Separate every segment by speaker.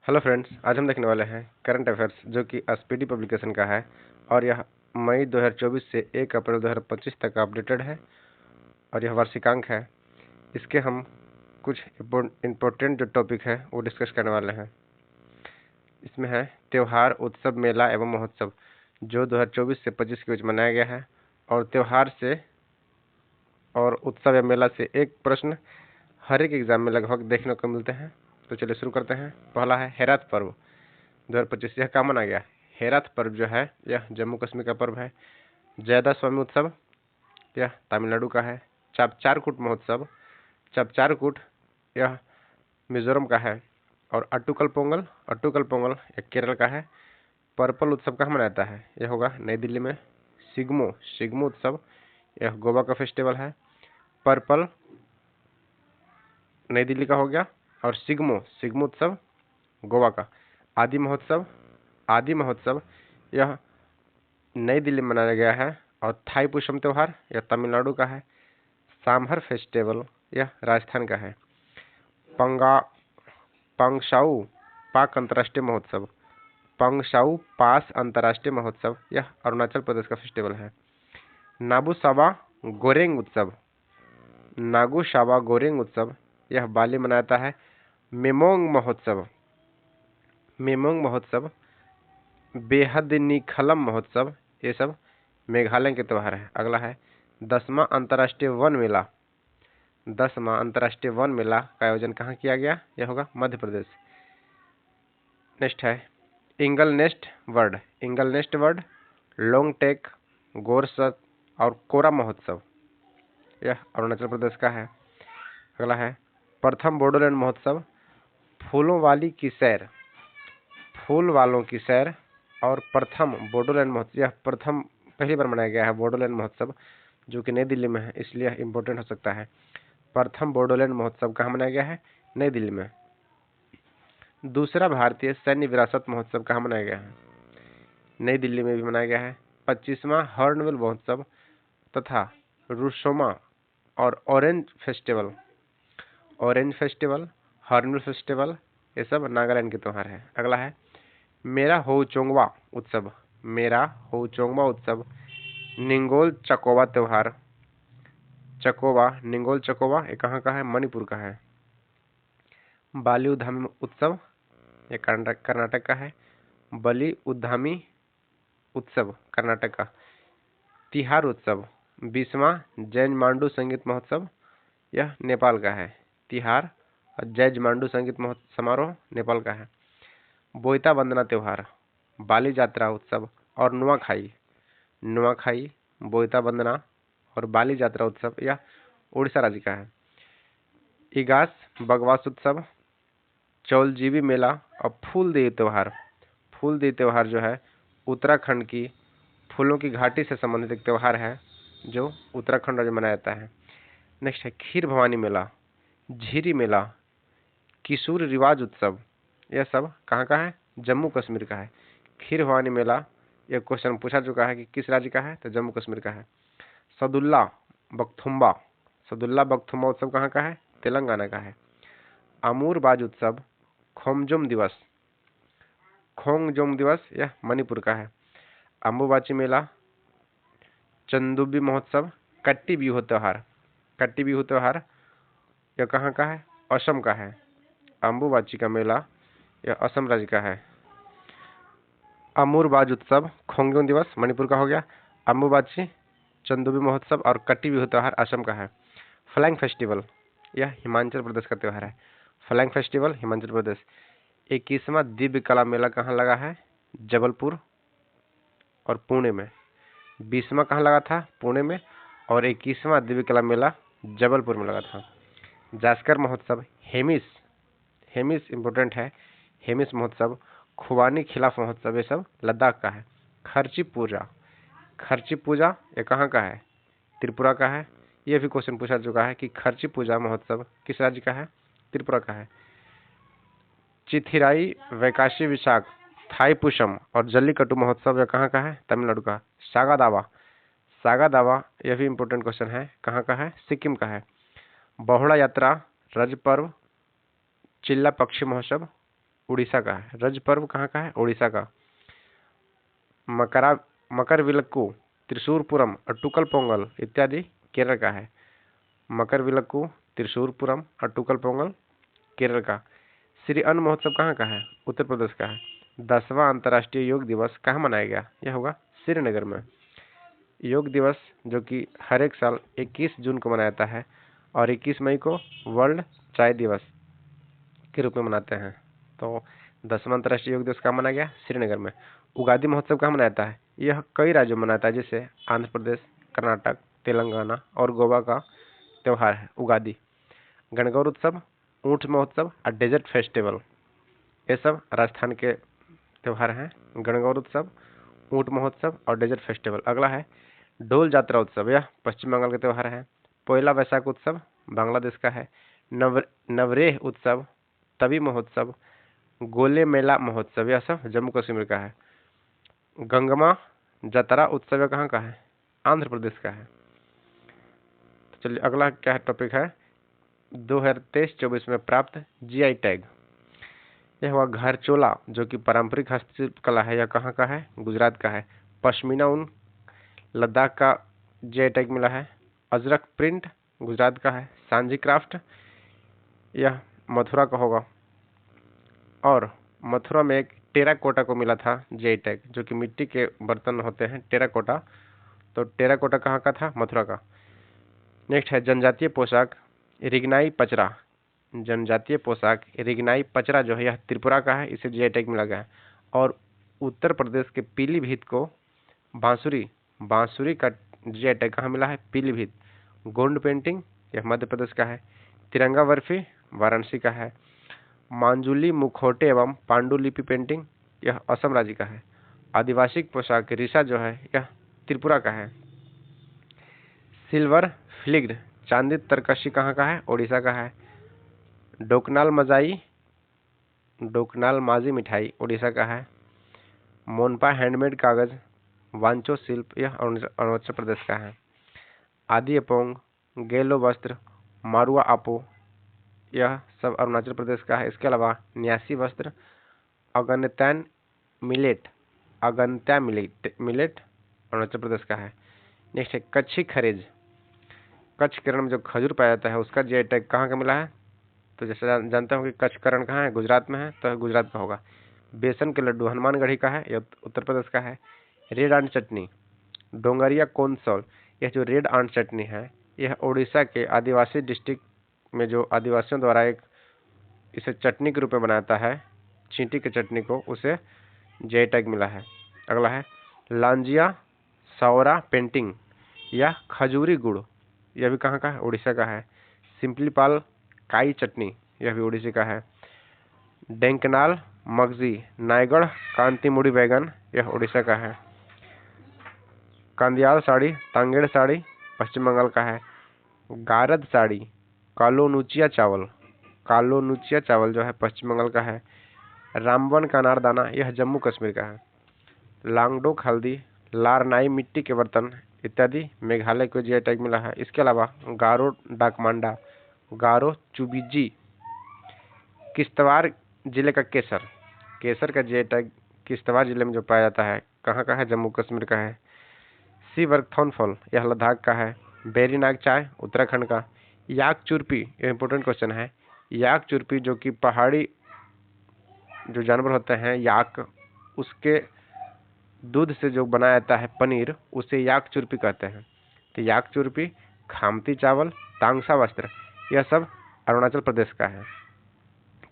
Speaker 1: Hello friends, आज हम देखने वाले हैं करंट अफेयर्स जो कि एसपीडी पब्लिकेशन का है और यह मई 2024 से 1 अप्रैल 2025 तक अपडेटेड है और यह वार्षिकांक है। इसके हम कुछ इम्पोर्टेंट जो टॉपिक है वो डिस्कस करने वाले हैं। इसमें है त्यौहार, उत्सव, मेला एवं महोत्सव जो 2024 से 25 के बीच मनाया गया है। और त्यौहार से और उत्सव या मेला से एक प्रश्न हर एक एग्जाम में लगभग देखने को मिलते हैं। तो चलिए शुरू करते हैं। पहला है हेरात पर्व 2025। यह कहाँ मनाया गया? हेरात पर्व जो है यह जम्मू कश्मीर का पर्व है। जयदा स्वामी उत्सव यह तमिलनाडु का है। चापचारकूट महोत्सव, चापचारकूट यह मिजोरम का है। और अट्टुकल पोंगल यह केरल का है। पर्पल उत्सव कहाँ मनाया जाता है? यह होगा नई दिल्ली में। सिग्मो उत्सव यह गोवा का फेस्टिवल है। पर्पल नई दिल्ली का हो गया और सिग्मो उत्सव गोवा का। आदि महोत्सव यह नई दिल्ली में मनाया गया है। और थाईपुसम त्योहार यह तमिलनाडु का है। सामहर फेस्टिवल यह राजस्थान का है। पंगशाऊ पास अंतर्राष्ट्रीय महोत्सव यह अरुणाचल प्रदेश का फेस्टिवल है। नागू सावा गोरेंग उत्सव यह बाली मनाता है। मेमोंग महोत्सव बेहदनीखलम महोत्सव ये सब मेघालय के त्यौहार है। अगला है 10वां अंतर्राष्ट्रीय वन मेला का आयोजन कहाँ किया गया? यह होगा मध्य प्रदेश। नेक्स्ट है इंगल नेस्ट वर्ड लोंगटेक, गोरसत और कोरा महोत्सव यह अरुणाचल प्रदेश का है। अगला है प्रथम बोडोलैंड महोत्सव फूल वालों की सैर और प्रथम बोडोलैंड महोत्सव यह पहली बार मनाया गया है। बोडोलैंड महोत्सव जो कि नई दिल्ली में है, इसलिए इंपॉर्टेंट हो सकता है। प्रथम बोडोलैंड महोत्सव कहाँ मनाया गया है? नई दिल्ली में। दूसरा भारतीय सैन्य विरासत महोत्सव कहाँ मनाया गया है? नई दिल्ली में भी मनाया गया है। 25वां हॉर्नबिल महोत्सव तथा रुसोमा और ऑरेंज फेस्टिवल, हॉर्नबिल फेस्टिवल ये सब नागालैंड के त्यौहार है। अगला है मेरा होचोंगवा उत्सव निंगोल चकोवा त्योहार। निंगोल चकोवा ये कहाँ का है? मणिपुर का है। बाली उद्धामी उत्सव ये कर्नाटक का है। बली उद्धामी उत्सव कर्नाटक का। तिहार उत्सव 20वां जैन मांडू संगीत महोत्सव यह नेपाल का है। तिहार और जैज मांडू संगीत समारोह नेपाल का है। बोईता वंदना त्योहार, बाली जात्रा उत्सव और नुआखाई, बोईता वंदना और बाली जात्रा उत्सव यह उड़ीसा राज्य का है। इगास बगवास उत्सव, चौलजीबी मेला और फूलदेव त्योहार जो है उत्तराखंड की फूलों की घाटी से संबंधित एक त्यौहार है जो उत्तराखंड राज्य में मनाया जाता है। नेक्स्ट है खीर भवानी मेला, झीरी मेला, किशोर रिवाज उत्सव यह सब कहाँ का है? जम्मू कश्मीर का है। खीर भवानी मेला यह क्वेश्चन पूछा चुका है कि किस राज्य का है, तो जम्मू कश्मीर का है। सदुल्ला बख्तुम्बा उत्सव कहाँ का है? तेलंगाना का है। अमूर बाज उत्सव खोंगजोम दिवस यह मणिपुर का है। अम्बुबाची मेला, चंदुबी महोत्सव, कट्टी बिहू त्योहार यह कहाँ का है? असम का है। अम्बुबाची का मेला यह असम राज्य का है। अमूर बाज उत्सव खोंगजोम दिवस मणिपुर का हो गया। अम्बुबाची, चंदुबी महोत्सव और कट्टी बिहू त्योहार असम का है। फ्लैंग फेस्टिवल यह हिमाचल प्रदेश का त्यौहार है। फ्लैंग फेस्टिवल हिमाचल प्रदेश। 21वां दिव्य कला मेला कहाँ लगा है? जबलपुर और पुणे में। 20वां कहाँ लगा था? पुणे में। और 21वां दिव्य कला मेला जबलपुर में लगा था। जास्कर महोत्सव हेमिस इंपोर्टेंट है। हेमिस महोत्सव, खुबानी खिलाफ महोत्सव ये सब लद्दाख का है। खर्ची पूजा ये कहाँ का है? त्रिपुरा का है। यह भी क्वेश्चन पूछा चुका है कि खर्ची पूजा महोत्सव किस राज्य का है? त्रिपुरा का है। चिथिराई वैकाशी विशाख, थाईपुसम और जल्लीकट्टू महोत्सव यह कहाँ का है? तमिलनाडु का। सागा दावा यह भी इंपोर्टेंट क्वेश्चन है, कहाँ का है? सिक्किम का है। बहुड़ा यात्रा, रज पर्व, चिल्ला पक्षी महोत्सव उड़ीसा का है। रज पर्व कहाँ का है? उड़ीसा का। मकर विलक्कू, त्रिशूरपुरम, अट्टुकल पोंगल इत्यादि केरल का है। मकर विलक्कू, त्रिशूरपुरम, अट्टुकल पोंगल केरल का। श्री अन्न महोत्सव कहाँ का है? उत्तर प्रदेश का है। 10वां अंतर्राष्ट्रीय योग दिवस कहाँ मनाया गया? यह होगा श्रीनगर में। योग दिवस जो कि हर एक साल 21 जून को मनाया जाता है और 21 मई को वर्ल्ड चाय दिवस के रूप में मनाते हैं। तो 10वां अंतर्राष्ट्रीय योग दिवस कहाँ मनाया गया? श्रीनगर में। उगादि महोत्सव कहाँ मनाया जाता है? यह कई राज्यों में मनाता है, जैसे आंध्र प्रदेश, कर्नाटक, तेलंगाना और गोवा का त्यौहार है उगादि। गणगौर उत्सव, ऊंट महोत्सव और डेजर्ट फेस्टिवल, ये सब राजस्थान के त्यौहार हैं। गणगौर उत्सव, ऊंट महोत्सव और डेजर्ट फेस्टिवल। अगला है डोल जात्रा उत्सव, यह पश्चिम बंगाल का त्यौहार है। पोयला वैशाख उत्सव बांग्लादेश का है। नवरेह उत्सव, तवी महोत्सव, गोले मेला महोत्सव, यह सब जम्मू कश्मीर का है। गंगमा जतरा उत्सव कहाँ का है? आंध्र प्रदेश का है। तो चलिए अगला क्या है टॉपिक है 2023-24 में प्राप्त जीआई टैग। यह हुआ घरचोला जो कि पारंपरिक हस्तशिल्प कला है। यह कहाँ का है? गुजरात का है। पश्मीना ऊन लद्दाख का जीआई टैग मिला है। अजरक प्रिंट गुजरात का है। सांझी क्राफ्ट यह मथुरा का होगा। और मथुरा में एक टेराकोटा को मिला था जीआई टैग, जो कि मिट्टी के बर्तन होते हैं टेराकोटा। तो टेराकोटा कहाँ का था? मथुरा का। नेक्स्ट है जनजातीय पोशाक रिगनाई पचरा। जनजातीय पोशाक रिगनाई पचरा जो है यह त्रिपुरा का है, इसे जीआई टैग मिला गया है। और उत्तर प्रदेश के पीलीभीत को बांसुरी का जीआई टैग कहाँ मिला है? पीलीभीत। गोंड पेंटिंग यह मध्य प्रदेश का है। तिरंगा बर्फी वाराणसी का है। मांजुली मुखौटे एवं पांडुलिपि पेंटिंग यह असम राज्य का है। आदिवासी पोशाक रिसा जो है यह त्रिपुरा का है। सिल्वर फ्लिग्ड चांदी तरकशी कहाँ का है? ओडिशा का है। डोकनाल माजी मिठाई ओडिशा का है। मोनपा हैंडमेड कागज वांचो शिल्प यह अरुणाचल प्रदेश का है। आदि अपोंग गेलो वस्त्र मारुआ आपो यह सब अरुणाचल प्रदेश का है। इसके अलावा न्यासी वस्त्र अगन्त्या मिलेट अरुणाचल प्रदेश का है। नेक्स्ट है कच्छी खरेज। कच्छ करण में जो खजूर पाया जाता है उसका जीआई टैग कहाँ का मिला है? तो जैसे जानते हो कि कच्छ करण कहाँ है? गुजरात में है, तो गुजरात का होगा। बेसन के लड्डू हनुमानगढ़ी का है, यह उत्तर प्रदेश का है। रेड आंट चटनी डोंगरिया कोनसोल, यह जो रेड आंट चटनी है यह उड़ीसा के आदिवासी डिस्ट्रिक्ट में जो आदिवासियों द्वारा इसे चटनी के रूप में बनाता है, चींटी की चटनी को, उसे जीआई टैग मिला है। अगला है लांजिया सावरा पेंटिंग या खजूरी गुड़, यह भी कहाँ का है? उड़ीसा का है। सिंपलीपाल काई चटनी यह भी उड़ीसा का है। डेंकनाल मगजी नायगढ़ कांतिमुड़ी बैगन यह उड़ीसा का है। कांदियाल साड़ी तांगेड़ साड़ी पश्चिम बंगाल का है। गारद साड़ी कालोनूचिया चावल जो है पश्चिम बंगाल का है। रामबन का अनारदाना यह जम्मू कश्मीर का है। लांगडोक हल्दी लारनाई मिट्टी के बर्तन इत्यादि मेघालय को जीआई टैग मिला है। इसके अलावा गारो डाकमांडा गारो चुबिजी किश्तवाड़ जिले का केसर का जीआई टैग किश्तवाड़ जिले में जो पाया जाता है कहाँ का है? जम्मू कश्मीर का है। सी वर्कथॉन फल यह लद्दाख का है। बेरी नाग चाय उत्तराखंड का। याक चुरपी यह इंपॉर्टेंट क्वेश्चन है। याक चुरपी जो कि पहाड़ी जो जानवर होते हैं याक, उसके दूध से जो बनाया जाता है पनीर, उसे याक चुरपी कहते हैं। तो याक चुरपी खामती चावल तांगसा वस्त्र यह सब अरुणाचल प्रदेश का है।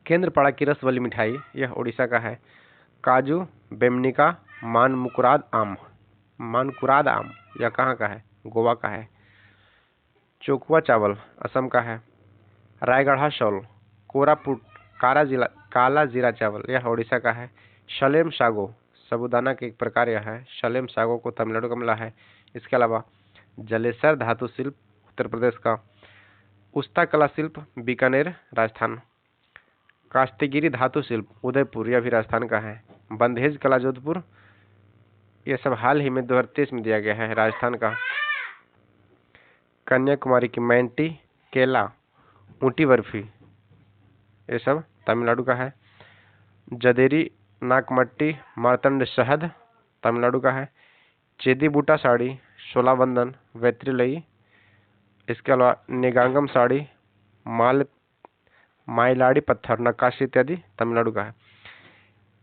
Speaker 1: केंद्रपाड़ा की रस वाली मिठाई यह उड़ीसा का है। काजू बेमनिका मानकुराद आम यह कहाँ का है? गोवा का है। चोकुआ चावल असम का है। रायगढ़ा शॉल कोरापुट काला जीरा चावल यह उड़ीसा का है। शलेम सागो साबूदाना के एक प्रकार यह है। शलेम सागो को तमिलनाडु का मिला है। इसके अलावा जलेसर धातु शिल्प उत्तर प्रदेश का। उस्ता कला शिल्प बीकानेर राजस्थान। कास्तीगिरी धातु शिल्प उदयपुर यह भी राजस्थान का है। बंधेज कला जोधपुर यह सब हाल ही में 2023 में दिया गया है, राजस्थान का। कन्याकुमारी की मैंटी केला ऊटी बर्फी ये सब तमिलनाडु का है। जदेरी नाकमट्टी मार्तंड शहद तमिलनाडु का है। चेदी बूटा साड़ी, शोलाबंधन, वैत्रिलई। इसके अलावा निगांगम साड़ी, माइलाड़ी पत्थर, नक्काशी इत्यादि तमिलनाडु का है।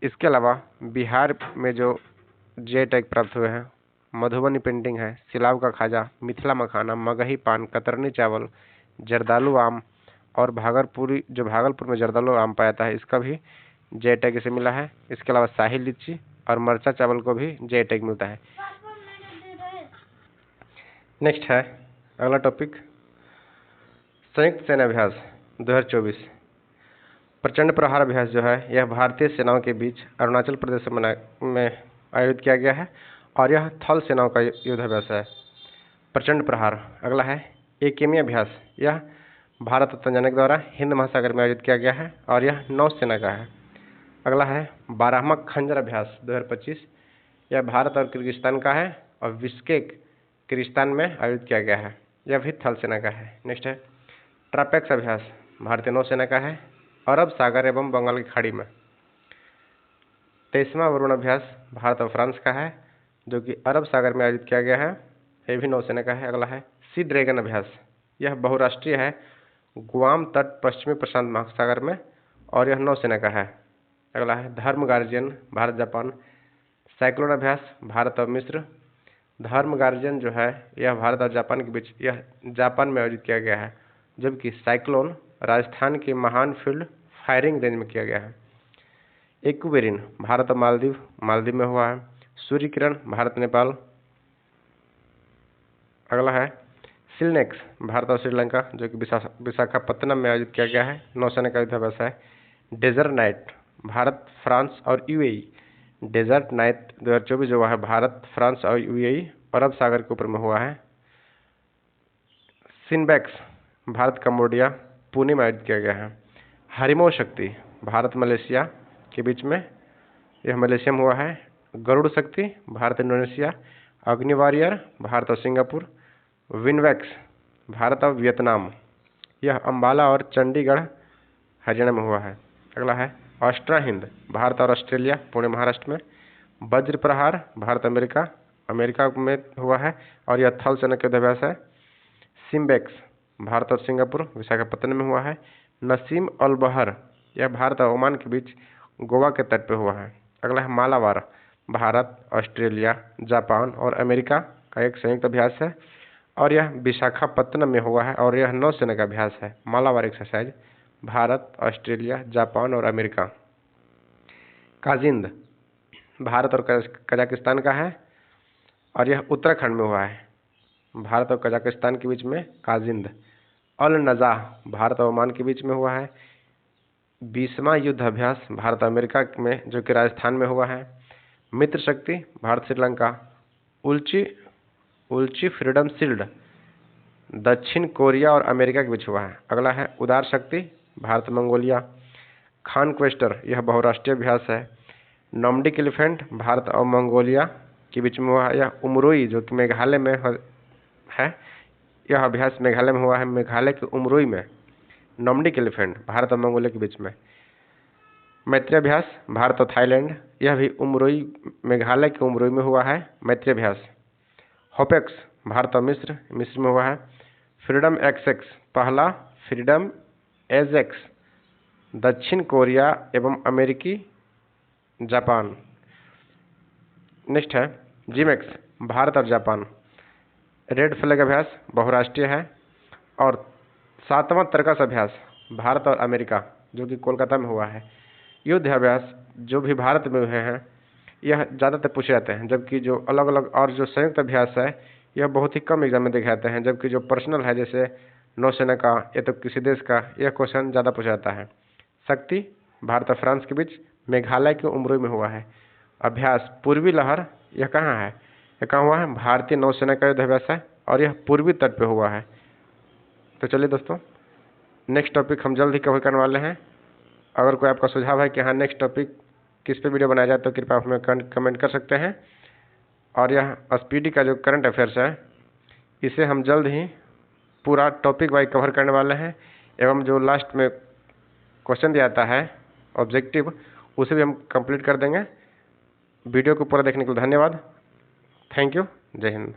Speaker 1: इसके अलावा बिहार में जो जे टैग प्राप्त हुए हैं, मधुबनी पेंटिंग है, सिलाव का खाजा, मिथिला मखाना, मगही पान, कतरनी चावल, जर्दालू आम और भागलपुर में जर्दालू आम पाया जाता है, इसका भी जे टैग इसे मिला है। इसके अलावा शाही लीची और मरचा चावल को भी जे टैग मिलता है। नेक्स्ट है अगला टॉपिक, संयुक्त सेना अभ्यास 2024। प्रचंड प्रहार अभ्यास जो है यह भारतीय सेनाओं के बीच अरुणाचल प्रदेश में आयोजित किया गया है और यह थल सेनाओं का युद्धाभ्यास है। प्रचंड प्रहार। अगला है एकेमी अभ्यास, यह भारत और तंजानिया द्वारा हिंद महासागर में आयोजित किया गया है और यह नौसेना का है। अगला है 12वां खंजर अभ्यास 2025, यह भारत और किर्गिस्तान का है और बिश्केक किर्गिस्तान में आयोजित किया गया है, यह भी थल सेना का है। नेक्स्ट है ट्रापेक्स अभ्यास, भारतीय नौसेना का है, अरब सागर एवं बंगाल की खाड़ी में। 23वां वरुण अभ्यास भारत और फ्रांस का है, जो कि अरब सागर में आयोजित किया गया है, यह भी नौसेना का है। अगला है सी ड्रैगन अभ्यास, यह बहुराष्ट्रीय है, गुआम तट पश्चिमी प्रशांत महासागर में और यह नौसेना का है। अगला है धर्म गार्जियन, भारत जापान। साइक्लोन अभ्यास भारत और मिस्र। धर्म गार्जियन जो है यह भारत और जापान के बीच यह जापान में आयोजित किया गया है, जबकि साइक्लोन राजस्थान के महान फील्ड फायरिंग रेंज में किया गया है। एक्वेरिन भारत और मालदीव में हुआ है। सूर्य किरण भारत नेपाल। अगला है सिलनेक्स भारत और श्रीलंका, जो कि विशाखापत्तनम में आयोजित किया गया है, नौसेना का युद्धाभ्यास है। डेजर्ट नाइट भारत फ्रांस और यूएई। डेजर्ट नाइट 2024 जो हुआ है भारत फ्रांस और यूएई अरब सागर के ऊपर में हुआ है। सिनबैक्स भारत कम्बोडिया पुणे में आयोजित किया गया है। हरिमो शक्ति भारत मलेशिया के बीच में, यह मलेशिया में हुआ है। गरुड़ शक्ति भारत इंडोनेशिया। अग्नि वॉरियर भारत और सिंगापुर। विनवैक्स भारत और वियतनाम, यह अंबाला और चंडीगढ़ हरियाणा में हुआ है। अगला है ऑस्ट्रा हिंद भारत और ऑस्ट्रेलिया पुणे महाराष्ट्र में। वज्र प्रहार भारत अमेरिका में हुआ है और यह थल सेना का युद्धाभ्यास है। सिम्बेक्स भारत और सिंगापुर विशाखापत्तनम में हुआ है। नसीम अल बहर, यह भारत और ओमान के बीच गोवा के तट पर हुआ है। अगला है मालाबार भारत ऑस्ट्रेलिया जापान और अमेरिका का एक संयुक्त अभ्यास है और यह विशाखापत्तनम में हुआ है और यह नौसेना का अभ्यास है। Malabar exercise Bharat Australia Japan और अमेरिका। काजिंद भारत और कजाकिस्तान का है और यह उत्तराखंड में हुआ है, भारत और कजाकिस्तान के बीच में काजिंद। अल नज़ाह भारत और ओमान के बीच में हुआ है। 20वां युद्ध अभ्यास भारत अमेरिका में, जो कि राजस्थान में हुआ है। मित्र शक्ति भारत श्रीलंका। उल्ची फ्रीडम शील्ड दक्षिण कोरिया और अमेरिका के बीच हुआ है। अगला है उदार शक्ति भारत मंगोलिया। खान क्वेस्टर, यह बहुराष्ट्रीय अभ्यास है। नॉर्डिक एलिफेंट भारत और मंगोलिया के बीच में हुआ है। यह उमरोई जो कि मेघालय में है, यह अभ्यास मेघालय में हुआ है। मेघालय के उमरोई में नॉर्डिक एलिफेंट भारत और मंगोलिया के बीच में। मैत्री अभ्यास भारत और थाईलैंड, यह भी मेघालय के उमरोई में हुआ है, मैत्री अभ्यास। होपेक्स भारत और मिस्र में हुआ है। फ्रीडम एक्सएक्स पहला फ्रीडम एजेक्स दक्षिण कोरिया एवं अमेरिकी जापान। नेक्स्ट है जिमेक्स भारत और जापान। रेड फ्लैग अभ्यास बहुराष्ट्रीय है। और 7वां तरकस अभ्यास भारत और अमेरिका, जो कि कोलकाता में हुआ है। युद्ध अभ्यास जो भी भारत में हुए हैं यह ज़्यादातर पूछे जाते हैं, जबकि जो अलग अलग और जो संयुक्त अभ्यास है यह बहुत ही कम एग्जाम में देखे जाते हैं, जबकि जो पर्सनल है जैसे नौसेना का या तो किसी देश का, यह क्वेश्चन ज़्यादा पूछा जाता है। शक्ति भारत और फ्रांस के बीच मेघालय के उमरोई में हुआ है। अभ्यास पूर्वी लहर, यह कहाँ है, यह कहाँ हुआ है, भारतीय नौसेना का युद्ध अभ्यास है और यह पूर्वी तट पे हुआ है। तो चलिए दोस्तों, नेक्स्ट टॉपिक हम जल्द ही कवर करने वाले हैं। अगर कोई आपका सुझाव है कि हाँ नेक्स्ट टॉपिक किस पे वीडियो बनाया जाए तो कृपया आप हमें कमेंट कर सकते हैं। और यह एसपीडी का जो करंट अफेयर्स है इसे हम जल्द ही पूरा टॉपिक वाइज कवर करने वाले हैं, एवं जो लास्ट में क्वेश्चन दिया जाता है ऑब्जेक्टिव उसे भी हम कंप्लीट कर देंगे। वीडियो को पूरा देखने के लिए धन्यवाद। Thank you. जय हिंद।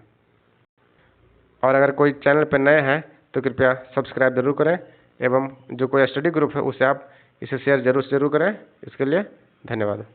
Speaker 1: और अगर कोई चैनल पर नए हैं तो कृपया सब्सक्राइब जरूर करें, एवं जो कोई स्टडी ग्रुप है उसे आप इसे शेयर जरूर करें। इसके लिए धन्यवाद।